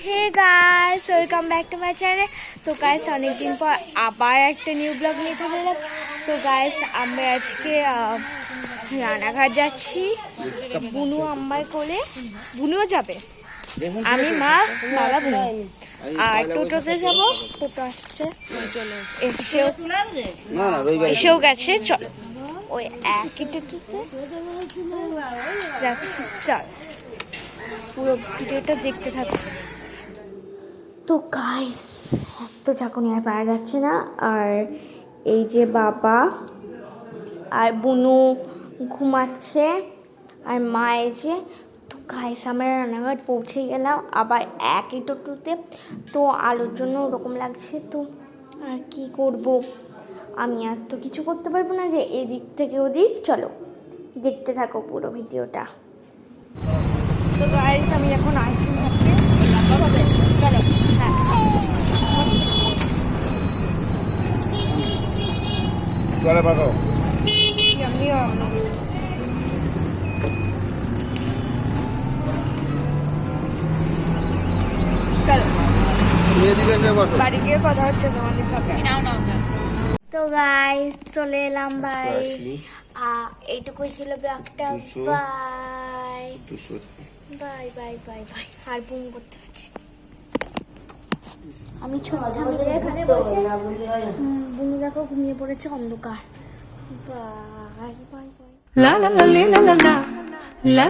Hey guys, welcome back to my channel. তো guys, অনেকদিন পর আবার একটা নিউ ব্লগ নিয়ে চলে এলাম। তো গাইস, আমরা আজকে রানাঘাট যাচ্ছি বুনু আম্মার কোলে। বুনুও যাবে, আমি, মা, বাবা, বুনু। আর টোটোতে যাবো, টোটো আসছে, এসেও গেছে। চল, ওই একই টোটোতে যাচ্ছি। চল, পুরো ভিডিওটা দেখতে থাকো। তো গাইস, এত চাকুনি আর পাওয়া যাচ্ছে না। আর এই যে বাবা আর বুনু ঘুমাচ্ছে, আর মা এই যে। তো গাইস, আমরা রানাঘাট পৌঁছে গেলাম আবার একই টোটোতে। তো আলোর জন্য ওরকম লাগছে। তো আর কি করব, আমি আর তো কিছু করতে পারবো না যে এদিক থেকে ওদিক। চলো, দেখতে থাকো পুরো ভিডিওটা। তো গাইস, আমি এখন আইসক্রিম খাচ্ছি। চলো, হ্যাঁ। চলে পাকো। বাড়ি গিয়ে কথা হচ্ছে তোমাদের সাথে। তো গাইস, চলে এলাম বাড়ি। এইটুকুই ছিল ব্লগটা। Bye bye bye bye bye. আর বুম করতে হচ্ছে। আমি ছোট ঠাম্মিদের এখানে বসে, বুনু দেখো ঘুমিয়ে পড়েছে অন্ধকার। By bye by.